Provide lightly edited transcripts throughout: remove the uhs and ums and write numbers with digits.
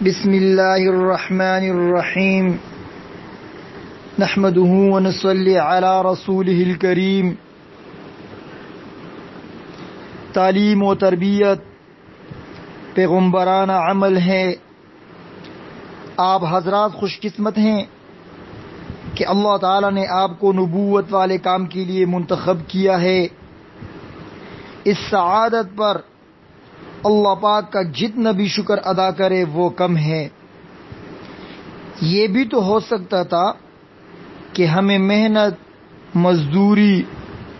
بسم اللہ الرحمن الرحیم نحمده ونصلی علی رسولہ الکریم۔ تعلیم و تربیت پیغمبرانہ عمل ہے۔ آپ حضرات خوش قسمت ہیں کہ اللہ تعالیٰ نے آپ کو نبوت والے کام کے لیے منتخب کیا ہے۔ اس سعادت پر اللہ پاک کا جتنا بھی شکر ادا کرے وہ کم ہے۔ یہ بھی تو ہو سکتا تھا کہ ہمیں محنت مزدوری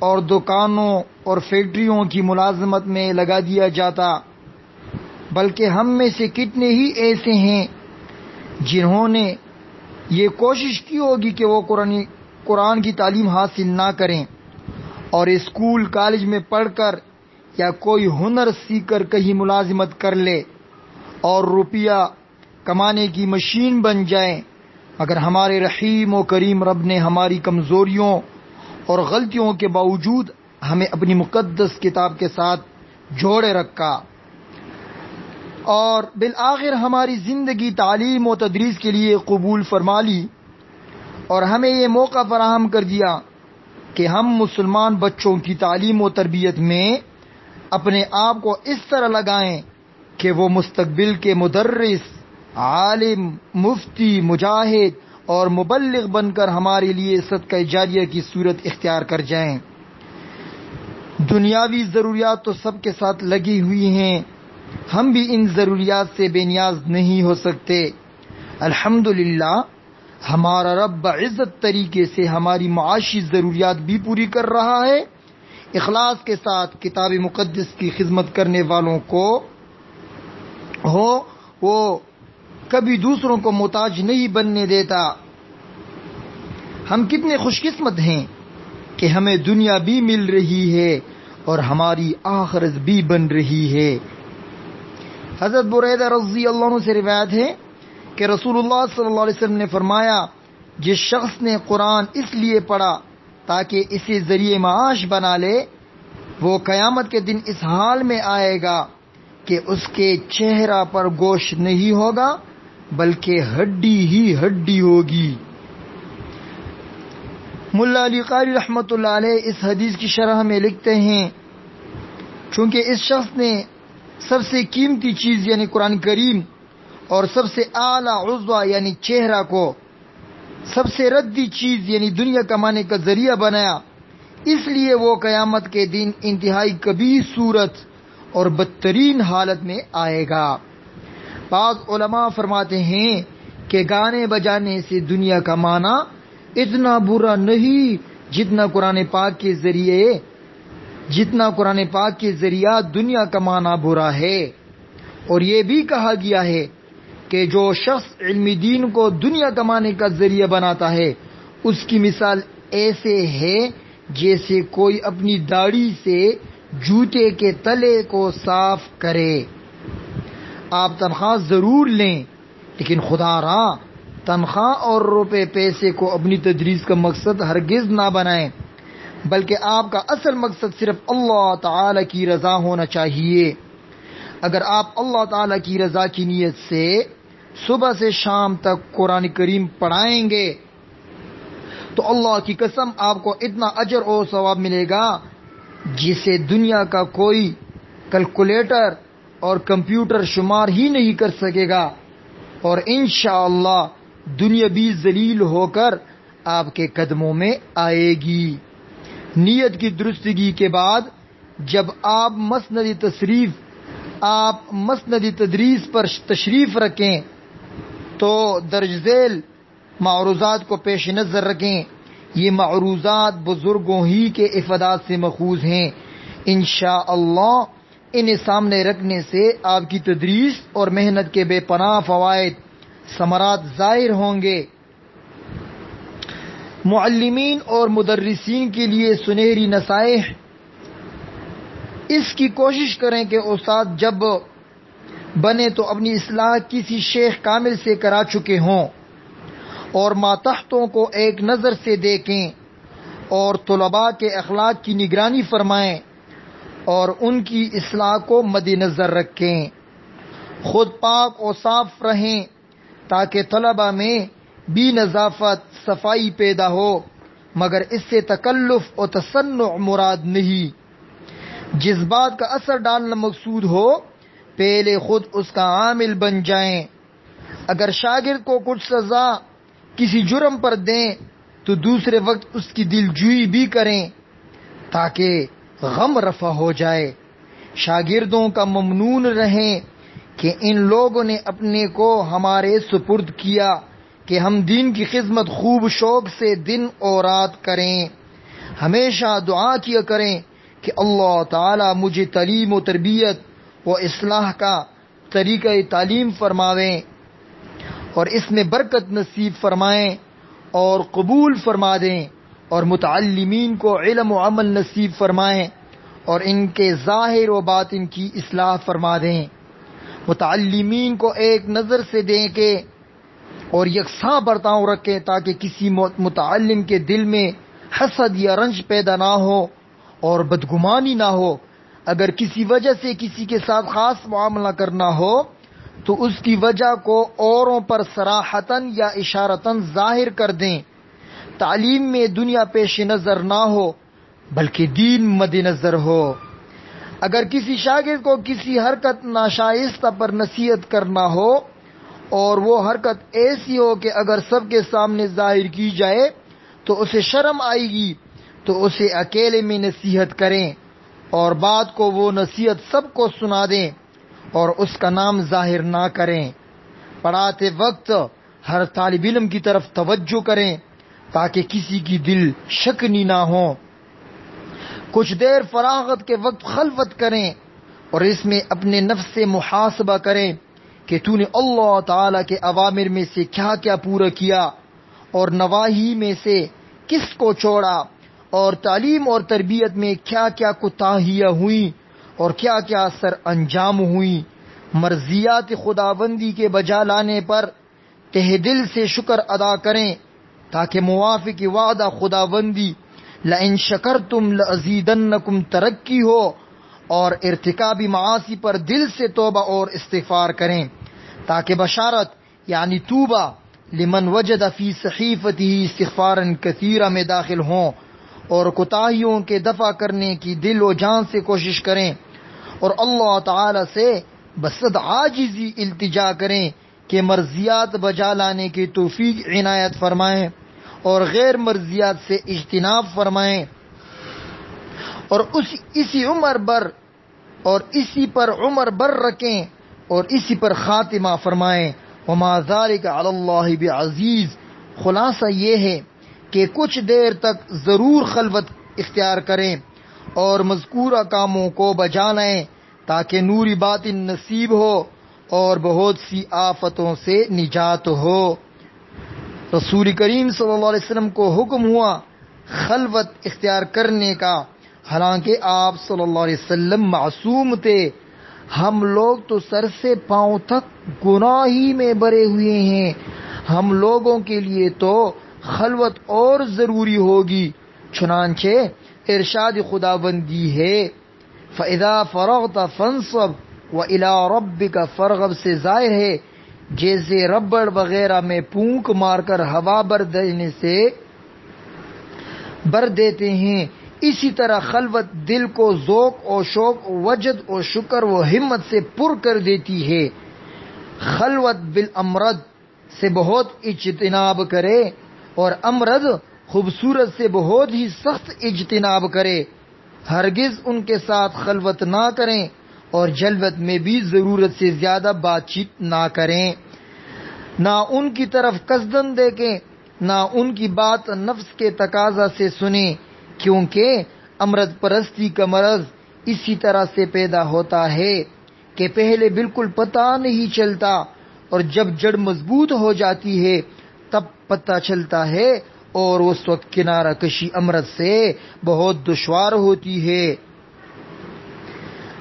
اور دکانوں اور فیکٹریوں کی ملازمت میں لگا دیا جاتا، بلکہ ہم میں سے کتنے ہی ایسے ہیں جنہوں نے یہ کوشش کی ہوگی کہ وہ قرآن کی تعلیم حاصل نہ کریں اور اسکول کالج میں پڑھ کر یا کوئی ہنر سیکھ کر کہیں ملازمت کر لے اور روپیہ کمانے کی مشین بن جائیں، مگر ہمارے رحیم و کریم رب نے ہماری کمزوریوں اور غلطیوں کے باوجود ہمیں اپنی مقدس کتاب کے ساتھ جوڑے رکھا اور بالآخر ہماری زندگی تعلیم و تدریس کے لیے قبول فرما لی، اور ہمیں یہ موقع فراہم کر دیا کہ ہم مسلمان بچوں کی تعلیم و تربیت میں اپنے آپ کو اس طرح لگائیں کہ وہ مستقبل کے مدرس، عالم، مفتی، مجاہد اور مبلغ بن کر ہمارے لیے صدقہ جاریہ کی صورت اختیار کر جائیں۔ دنیاوی ضروریات تو سب کے ساتھ لگی ہوئی ہیں، ہم بھی ان ضروریات سے بے نیاز نہیں ہو سکتے۔ الحمدللہ ہمارا رب عزت طریقے سے ہماری معاشی ضروریات بھی پوری کر رہا ہے۔ اخلاص کے ساتھ کتاب مقدس کی خدمت کرنے والوں کو وہ کبھی دوسروں کو محتاج نہیں بننے دیتا۔ ہم کتنے خوش قسمت ہیں کہ ہمیں دنیا بھی مل رہی ہے اور ہماری آخرت بھی بن رہی ہے۔ حضرت بریدہ رضی اللہ عنہ سے روایت ہے کہ رسول اللہ صلی اللہ علیہ وسلم نے فرمایا، جس شخص نے قرآن اس لیے پڑھا تاکہ اسے ذریعہ معاش بنا لے، وہ قیامت کے دن اس حال میں آئے گا کہ اس کے چہرہ پر گوشت نہیں ہوگا بلکہ ہڈی ہی ہڈی ہوگی۔ ملا علی قاری رحمۃ اللہ علیہ اس حدیث کی شرح میں لکھتے ہیں، چونکہ اس شخص نے سب سے قیمتی چیز یعنی قرآن کریم اور سب سے اعلیٰ عضو یعنی چہرہ کو سب سے ردی چیز یعنی دنیا کمانے کا ذریعہ بنایا، اس لیے وہ قیامت کے دن انتہائی کبیر صورت اور بدترین حالت میں آئے گا۔ بعض علماء فرماتے ہیں کہ گانے بجانے سے دنیا کمانا اتنا برا نہیں جتنا قرآن پاک کے ذریعہ دنیا کمانا برا ہے۔ اور یہ بھی کہا گیا ہے کہ جو شخص علم دین کو دنیا کمانے کا ذریعہ بناتا ہے اس کی مثال ایسے ہے جیسے کوئی اپنی داڑھی سے جوتے کے تلے کو صاف کرے۔ آپ تنخواہ ضرور لیں لیکن خدا را تنخواہ اور روپے پیسے کو اپنی تدریس کا مقصد ہرگز نہ بنائیں، بلکہ آپ کا اصل مقصد صرف اللہ تعالی کی رضا ہونا چاہیے۔ اگر آپ اللہ تعالی کی رضا کی نیت سے صبح سے شام تک قرآن کریم پڑھائیں گے تو اللہ کی قسم آپ کو اتنا اجر اور ثواب ملے گا جسے دنیا کا کوئی کیلکولیٹر اور کمپیوٹر شمار ہی نہیں کر سکے گا، اور انشاءاللہ دنیا بھی ذلیل ہو کر آپ کے قدموں میں آئے گی۔ نیت کی درستگی کے بعد جب آپ مسند تدریس پر تشریف رکھیں تو درج ذیل معروضات کو پیش نظر رکھیں۔ یہ معروضات بزرگوں ہی کے افادات سے ماخوذ ہیں۔ انشاءاللہ انہیں سامنے رکھنے سے آپ کی تدریس اور محنت کے بے پناہ فوائد ثمرات ظاہر ہوں گے۔ معلمین اور مدرسین کے لیے سنہری نصائح: اس کی کوشش کریں کہ استاد جب بنے تو اپنی اصلاح کسی شیخ کامل سے کرا چکے ہوں اور ماتحتوں کو ایک نظر سے دیکھیں اور طلباء کے اخلاق کی نگرانی فرمائیں اور ان کی اصلاح کو مد نظر رکھیں خود پاک و صاف رہیں تاکہ طلبہ میں بھی نظافت صفائی پیدا ہو، مگر اس سے تکلف و تصنع مراد نہیں۔ جس بات کا اثر ڈالنا مقصود ہو پہلے خود اس کا عامل بن جائیں۔ اگر شاگرد کو کچھ سزا کسی جرم پر دیں تو دوسرے وقت اس کی دلجوئی بھی کریں تاکہ غم رفع ہو جائے۔ شاگردوں کا ممنون رہیں کہ ان لوگوں نے اپنے کو ہمارے سپرد کیا کہ ہم دین کی خدمت خوب شوق سے دن اور رات کریں۔ ہمیشہ دعا کیا کریں کہ اللہ تعالی مجھے تعلیم و تربیت و اصلاح کا طریقہ تعلیم فرماویں اور اس میں برکت نصیب فرمائیں اور قبول فرما دیں، اور متعلمین کو علم و عمل نصیب فرمائیں اور ان کے ظاہر و باطن کی اصلاح فرما دیں۔ متعلمین کو ایک نظر سے دیکھیں اور یکساں برتاؤ رکھیں تاکہ کسی متعلم کے دل میں حسد یا رنج پیدا نہ ہو اور بدگمانی نہ ہو۔ اگر کسی وجہ سے کسی کے ساتھ خاص معاملہ کرنا ہو تو اس کی وجہ کو اوروں پر صراحتاً یا اشارتاً ظاہر کر دیں۔ تعلیم میں دنیا پیش نظر نہ ہو بلکہ دین مد نظر ہو۔ اگر کسی شاگرد کو کسی حرکت ناشائستہ پر نصیحت کرنا ہو اور وہ حرکت ایسی ہو کہ اگر سب کے سامنے ظاہر کی جائے تو اسے شرم آئے گی تو اسے اکیلے میں نصیحت کریں اور بات کو وہ نصیحت سب کو سنا دیں اور اس کا نام ظاہر نہ کریں۔ پڑھاتے وقت ہر طالب علم کی طرف توجہ کریں تاکہ کسی کی دل شکنی نہ ہو۔ کچھ دیر فراغت کے وقت خلوت کریں اور اس میں اپنے نفس سے محاسبہ کریں کہ تو نے اللہ تعالیٰ کے اوامر میں سے کیا کیا پورا کیا اور نواہی میں سے کس کو چھوڑا، اور تعلیم اور تربیت میں کیا کیا کوتاہیاں ہوئیں اور کیا کیا سر انجام ہوئیں۔ مرضیات خداوندی کے بجا لانے پر تہ دل سے شکر ادا کریں تاکہ موافق وعدہ خداوندی لئن شکرتم لازیدنکم ترقی ہو، اور ارتکابی معاصی پر دل سے توبہ اور استغفار کریں تاکہ بشارت یعنی توبہ لمن وجد فی صحیفتہ استغفارا کثیرا میں داخل ہوں، اور کوتاہیوں کے دفع کرنے کی دل و جان سے کوشش کریں اور اللہ تعالی سے بصد عاجزی التجا کریں کہ مرضیات بجا لانے کی توفیق عنایت فرمائیں اور غیر مرضیات سے اجتناب فرمائیں، اور اسی پر عمر بر رکھیں اور اسی پر خاتمہ فرمائیں۔ وما ذلک علی اللہ بعزیز۔ خلاصہ یہ ہے کہ کچھ دیر تک ضرور خلوت اختیار کریں اور مذکورہ کاموں کو بجا لائیں تاکہ نوری باطن نصیب ہو اور بہت سی آفتوں سے نجات ہو۔ رسول کریم صلی اللہ علیہ وسلم کو حکم ہوا خلوت اختیار کرنے کا، حالانکہ آپ صلی اللہ علیہ وسلم معصوم تھے۔ ہم لوگ تو سر سے پاؤں تک گناہ ہی میں بھرے ہوئے ہیں، ہم لوگوں کے لیے تو خلوت اور ضروری ہوگی۔ چنانچہ ارشاد خداوندی ہے فَإِذَا فَرَغْتَ فَانصَبْ وَإِلَىٰ رَبِّكَ فَارْغَب سے ظاہر ہے جیسے ربڑ وغیرہ میں پونک مار کر ہوا بھر دیتے ہیں، اسی طرح خلوت دل کو ذوق و شوق وجد و شکر و ہمت سے پر کر دیتی ہے۔ خلوت بالامرد سے بہت اجتناب کرے اور امرد خوبصورت سے بہت ہی سخت اجتناب کرے۔ ہرگز ان کے ساتھ خلوت نہ کریں اور جلوت میں بھی ضرورت سے زیادہ بات چیت نہ کریں، نہ ان کی طرف قصدن دیکھیں، نہ ان کی بات نفس کے تقاضا سے سنیں، کیونکہ امرد پرستی کا مرض اسی طرح سے پیدا ہوتا ہے کہ پہلے بالکل پتہ نہیں چلتا اور جب جڑ مضبوط ہو جاتی ہے تب پتہ چلتا ہے، اور اس وقت کنارہ کشی امرد سے بہت دشوار ہوتی ہے۔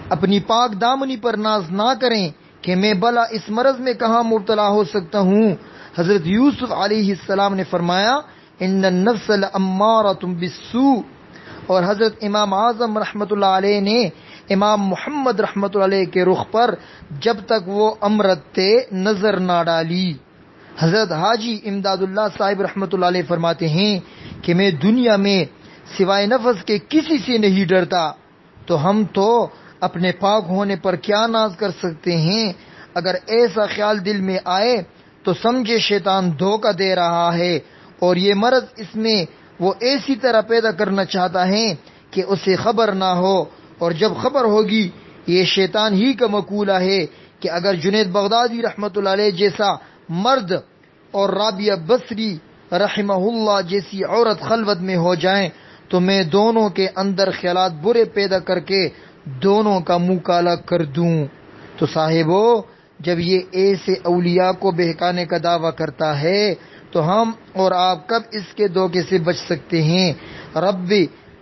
اپنی پاک دامنی پر ناز نہ کریں کہ میں بھلا اس مرض میں کہاں مبتلا ہو سکتا ہوں۔ حضرت یوسف علیہ السلام نے فرمایا ان النفس لامارۃ بالسوء، اور حضرت امام اعظم رحمۃ اللہ علیہ نے امام محمد رحمۃ اللہ علیہ کے رخ پر جب تک وہ امرتے نظر نہ ڈالی۔ حضرت حاجی امداد اللہ صاحب رحمۃ اللہ علیہ فرماتے ہیں کہ میں دنیا میں سوائے نفس کے کسی سے نہیں ڈرتا، تو ہم تو اپنے پاک ہونے پر کیا ناز کر سکتے ہیں؟ اگر ایسا خیال دل میں آئے تو سمجھے شیطان دھوکہ دے رہا ہے، اور یہ مرض اس میں وہ ایسی طرح پیدا کرنا چاہتا ہے کہ اسے خبر نہ ہو، اور جب خبر ہوگی یہ شیطان ہی کا مقولہ ہے کہ اگر جنید بغدادی رحمۃ اللہ علیہ جیسا مرد اور رابعہ بصری رحمہ اللہ جیسی عورت خلوت میں ہو جائیں تو میں دونوں کے اندر خیالات برے پیدا کر کے دونوں کا منہ کالا کر دوں۔ تو صاحبو، جب یہ ایسے اولیاء کو بہکانے کا دعویٰ کرتا ہے تو ہم اور آپ کب اس کے دھوکے سے بچ سکتے ہیں؟ رب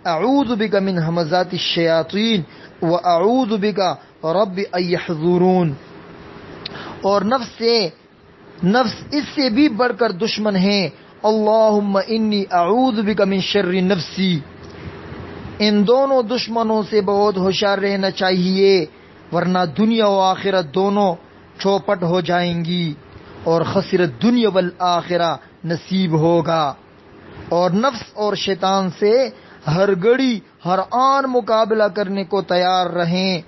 اعوذ بک من ہمزات الشیاطین واعوذ بک رب ان یحضرون۔ اور نفس اس سے بھی بڑھ کر دشمن ہے۔ اللہم انی اعوذ بک من شر نفسی۔ ان دونوں دشمنوں سے بہت ہوشیار رہنا چاہیے، ورنہ دنیا و آخرت دونوں چوپٹ ہو جائیں گی اور خسرت دنیا والآخرہ نصیب ہوگا۔ اور نفس اور شیطان سے ہر گھڑی ہر آن مقابلہ کرنے کو تیار رہیں۔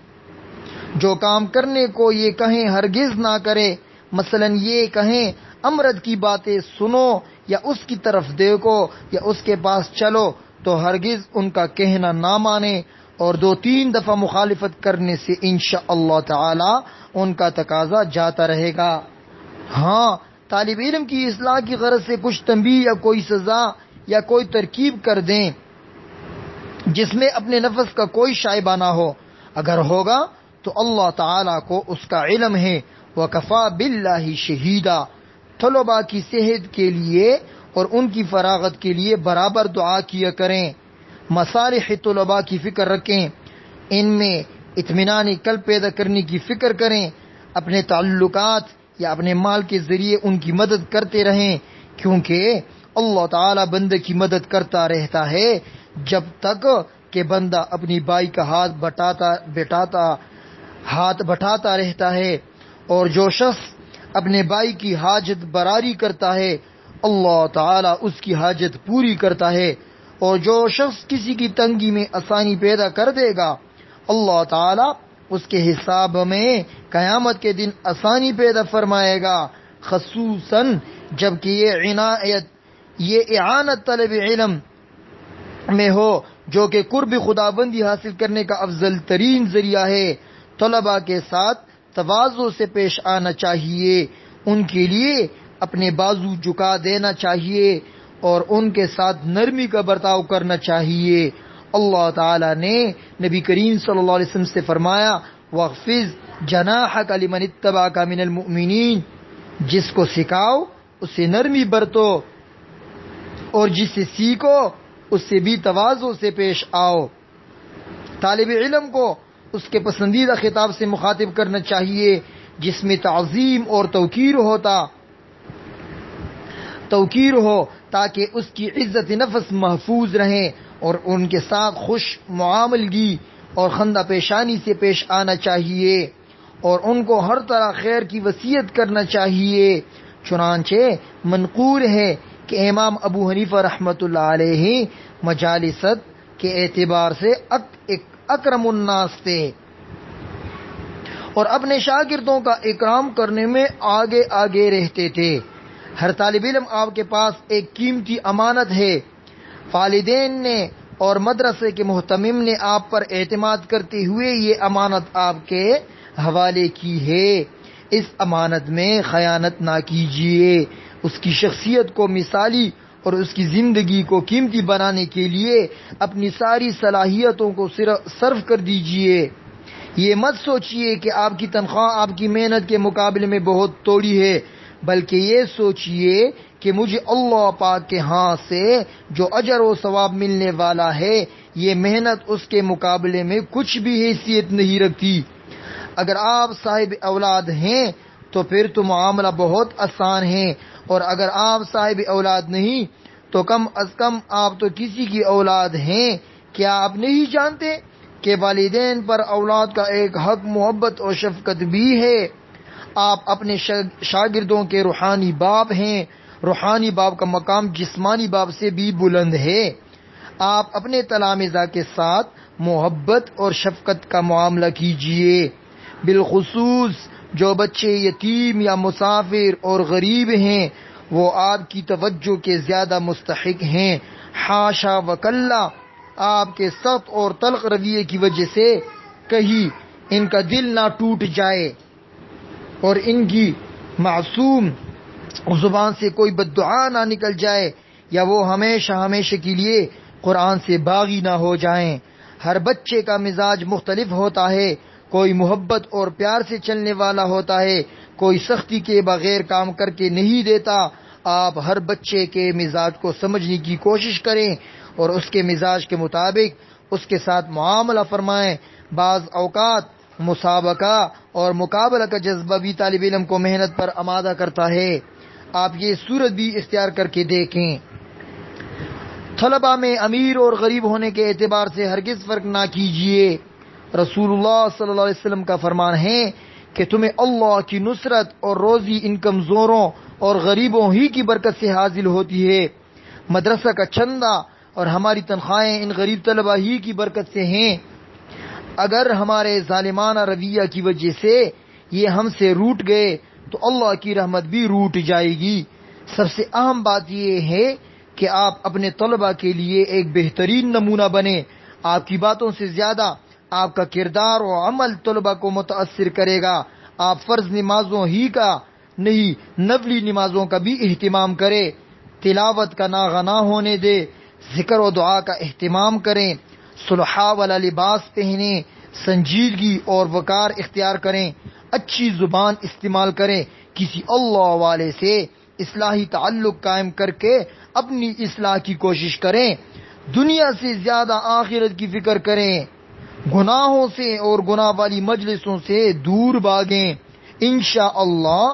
جو کام کرنے کو یہ کہیں ہرگز نہ کرے، مثلا یہ کہیں امرد کی باتیں سنو یا اس کی طرف دیکھو یا اس کے پاس چلو، تو ہرگز ان کا کہنا نہ مانے، اور 2-3 دفعہ مخالفت کرنے سے انشاءاللہ تعالی ان کا تقاضا جاتا رہے گا۔ ہاں، طالب علم کی اصلاح کی غرض سے کچھ تنبیہ یا کوئی سزا یا کوئی ترکیب کر دیں جس میں اپنے نفس کا کوئی شائبہ نہ ہو، اگر ہوگا تو اللہ تعالیٰ کو اس کا علم ہے۔ وَكَفَى بِاللَّهِ شَهِيدًا۔ طلباء کی صحت کے لیے اور ان کی فراغت کے لیے برابر دعا کیا کریں، مصالح طلباء کی فکر رکھیں، ان میں اطمینان قلب پیدا کرنے کی فکر کریں، اپنے تعلقات یا اپنے مال کے ذریعے ان کی مدد کرتے رہیں، کیونکہ اللہ تعالیٰ بندے کی مدد کرتا رہتا ہے جب تک کہ بندہ اپنی بائی کا ہاتھ بٹاتا رہتا ہے، اور جو شخص اپنے بھائی کی حاجت براری کرتا ہے اللہ تعالیٰ اس کی حاجت پوری کرتا ہے، اور جو شخص کسی کی تنگی میں آسانی پیدا کر دے گا اللہ تعالیٰ اس کے حساب میں قیامت کے دن آسانی پیدا فرمائے گا، خصوصاً جب کہ یہ اعانت طلب علم میں ہو جو کہ قرب خداوندی حاصل کرنے کا افضل ترین ذریعہ ہے۔ طلباء کے ساتھ تواضع سے پیش آنا چاہیے، ان کے لیے اپنے بازو جھکا دینا چاہیے اور ان کے ساتھ نرمی کا برتاؤ کرنا چاہیے۔ اللہ تعالیٰ نے نبی کریم صلی اللہ علیہ وسلم سے فرمایا وَاخْفِضْ جَنَاحَكَ لِمَنِ اتَّبَعَكَ مِنَ الْمُؤْمِنِينَ، جس کو سکھاؤ اس سے نرمی برتو، اور جس سے سیکھو اس سے بھی تواضع سے پیش آؤ۔ طالب علم کو اس کے پسندیدہ خطاب سے مخاطب کرنا چاہیے جس میں تعظیم اور توقیر ہو تاکہ اس کی عزت نفس محفوظ رہے، اور ان کے ساتھ خوش معاملگی اور خندہ پیشانی سے پیش آنا چاہیے، اور ان کو ہر طرح خیر کی وصیت کرنا چاہیے۔ چنانچہ منقول ہے کہ امام ابو حنیفہ رحمۃ اللہ علیہ مجالست کے اعتبار سے اکرم الناس تھے، اور اپنے شاگردوں کا اکرام کرنے میں آگے رہتے تھے۔ ہر طالب علم آپ کے پاس ایک قیمتی امانت ہے، والدین نے اور مدرسے کے محتمم نے آپ پر اعتماد کرتے ہوئے یہ امانت آپ کے حوالے کی ہے۔ اس امانت میں خیانت نہ کیجیے، اس کی شخصیت کو مثالی اور اس کی زندگی کو قیمتی بنانے کے لیے اپنی ساری صلاحیتوں کو صرف کر دیجیے۔ یہ مت سوچیے کہ آپ کی تنخواہ آپ کی محنت کے مقابلے میں بہت تھوڑی ہے، بلکہ یہ سوچیے کہ مجھے اللہ پاک کے ہاں سے جو اجر و ثواب ملنے والا ہے یہ محنت اس کے مقابلے میں کچھ بھی حیثیت نہیں رکھتی۔ اگر آپ صاحب اولاد ہیں تو پھر تو معاملہ بہت آسان ہے، اور اگر آپ صاحب اولاد نہیں تو کم از کم آپ تو کسی کی اولاد ہیں۔ کیا آپ نہیں جانتے کہ والدین پر اولاد کا ایک حق محبت اور شفقت بھی ہے۔ آپ اپنے شاگردوں کے روحانی باپ ہیں۔ روحانی باپ کا مقام جسمانی باپ سے بھی بلند ہے۔ آپ اپنے تلامذہ کے ساتھ محبت اور شفقت کا معاملہ کیجیے، بالخصوص جو بچے یتیم یا مسافر اور غریب ہیں، وہ آپ کی توجہ کے زیادہ مستحق ہیں۔ حاشا وکلا، آپ کے سخت اور تلخ رویے کی وجہ سے کہیں ان کا دل نہ ٹوٹ جائے اور ان کی معصوم زبان سے کوئی بد دعا نہ نکل جائے، یا وہ ہمیشہ ہمیشہ کے لیے قرآن سے باغی نہ ہو جائیں۔ ہر بچے کا مزاج مختلف ہوتا ہے، کوئی محبت اور پیار سے چلنے والا ہوتا ہے، کوئی سختی کے بغیر کام کر کے نہیں دیتا۔ آپ ہر بچے کے مزاج کو سمجھنے کی کوشش کریں اور اس کے مزاج کے مطابق اس کے ساتھ معاملہ فرمائیں۔ بعض اوقات مسابقہ اور مقابلہ کا جذبہ بھی طالب علم کو محنت پر آمادہ کرتا ہے۔ آپ یہ صورت بھی اختیار کر کے دیکھیں۔ طلباء میں امیر اور غریب ہونے کے اعتبار سے ہرگز فرق نہ کیجیے۔ رسول اللہ صلی اللہ علیہ وسلم کا فرمان ہے کہ تمہیں اللہ کی نصرت اور روزی ان کمزوروں اور غریبوں ہی کی برکت سے حاصل ہوتی ہے۔ مدرسہ کا چندہ اور ہماری تنخواہیں ان غریب طلباء ہی کی برکت سے ہیں۔ اگر ہمارے ظالمانہ رویہ کی وجہ سے یہ ہم سے روٹ گئے تو اللہ کی رحمت بھی روٹ جائے گی۔ سب سے اہم بات یہ ہے کہ آپ اپنے طلباء کے لیے ایک بہترین نمونہ بنیں۔ آپ کی باتوں سے زیادہ آپ کا کردار و عمل طلباء کو متاثر کرے گا۔ آپ فرض نمازوں ہی کا نہیں، نفلی نمازوں کا بھی اہتمام کریں۔ تلاوت کا ناغہ ہونے دے، ذکر و دعا کا اہتمام کریں، صلحاء والا لباس پہنیں، سنجیدگی اور وقار اختیار کریں، اچھی زبان استعمال کریں، کسی اللہ والے سے اصلاحی تعلق قائم کر کے اپنی اصلاح کی کوشش کریں، دنیا سے زیادہ آخرت کی فکر کریں، گناہوں سے اور گناہ والی مجلسوں سے دور بھاگیں۔ انشاءاللہ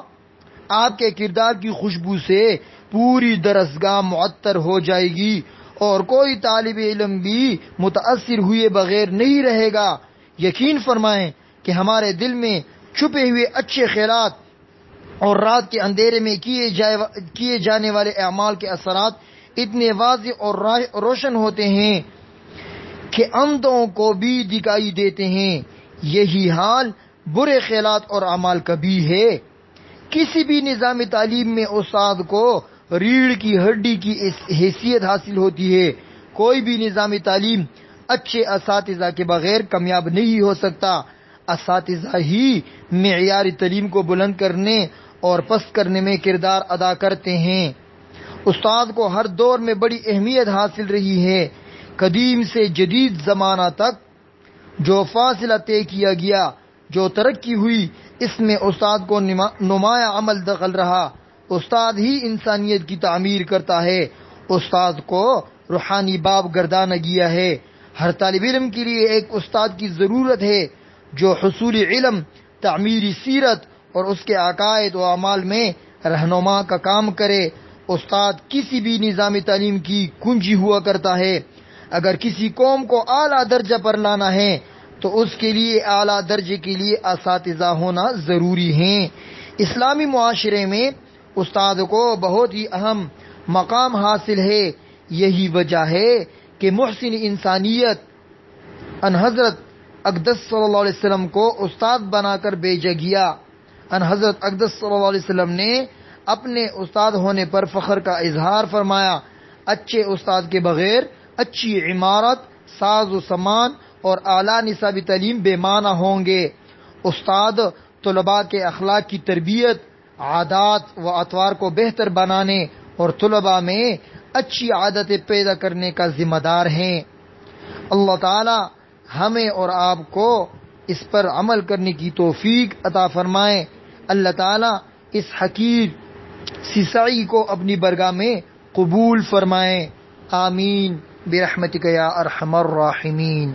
آپ کے کردار کی خوشبو سے پوری درسگاہ معطر ہو جائے گی اور کوئی طالب علم بھی متاثر ہوئے بغیر نہیں رہے گا۔ یقین فرمائیں کہ ہمارے دل میں چھپے ہوئے اچھے خیالات اور رات کے اندھیرے میں کیے جانے والے اعمال کے اثرات اتنے واضح اور روشن ہوتے ہیں کہ اندھوں کو بھی دکھائی دیتے ہیں۔ یہی حال برے خیالات اور اعمال کا بھی ہے۔ کسی بھی نظام تعلیم میں استاد کو ریڑھ کی ہڈی کی حیثیت حاصل ہوتی ہے۔ کوئی بھی نظام تعلیم اچھے اساتذہ کے بغیر کامیاب نہیں ہو سکتا۔ اساتذہ ہی معیار تعلیم کو بلند کرنے اور پست کرنے میں کردار ادا کرتے ہیں۔ استاد کو ہر دور میں بڑی اہمیت حاصل رہی ہے۔ قدیم سے جدید زمانہ تک جو فاصلہ طے کیا گیا، جو ترقی ہوئی، اس میں استاد کو نمایاں عمل دخل رہا۔ استاد ہی انسانیت کی تعمیر کرتا ہے۔ استاد کو روحانی باپ گردانا گیا ہے۔ ہر طالب علم کے لیے ایک استاد کی ضرورت ہے جو حصول علم، تعمیری سیرت اور اس کے عقائد و اعمال میں رہنما کا کام کرے۔ استاد کسی بھی نظام تعلیم کی کنجی ہوا کرتا ہے۔ اگر کسی قوم کو اعلیٰ درجہ پر لانا ہے تو اس کے لیے اعلیٰ درجے کے لیے اساتذہ ہونا ضروری ہیں۔ اسلامی معاشرے میں استاد کو بہت ہی اہم مقام حاصل ہے۔ یہی وجہ ہے کہ محسن انسانیت ان حضرت اقدس صلی اللہ علیہ وسلم کو استاد بنا کر بھیجا گیا۔ ان حضرت اقدس صلی اللہ علیہ وسلم نے اپنے استاد ہونے پر فخر کا اظہار فرمایا۔ اچھے استاد کے بغیر اچھی عمارت، ساز و سامان اور اعلیٰ نصابی تعلیم بے معنی ہوں گے۔ استاد طلباء کے اخلاق کی تربیت، عادات و اطوار کو بہتر بنانے اور طلباء میں اچھی عادتیں پیدا کرنے کا ذمہ دار ہیں۔ اللہ تعالی ہمیں اور آپ کو اس پر عمل کرنے کی توفیق عطا فرمائے۔ اللہ تعالی اس حقیر سی سعی کو اپنی برگاہ میں قبول فرمائے۔ آمین برحمتک یا ارحم الراحمین۔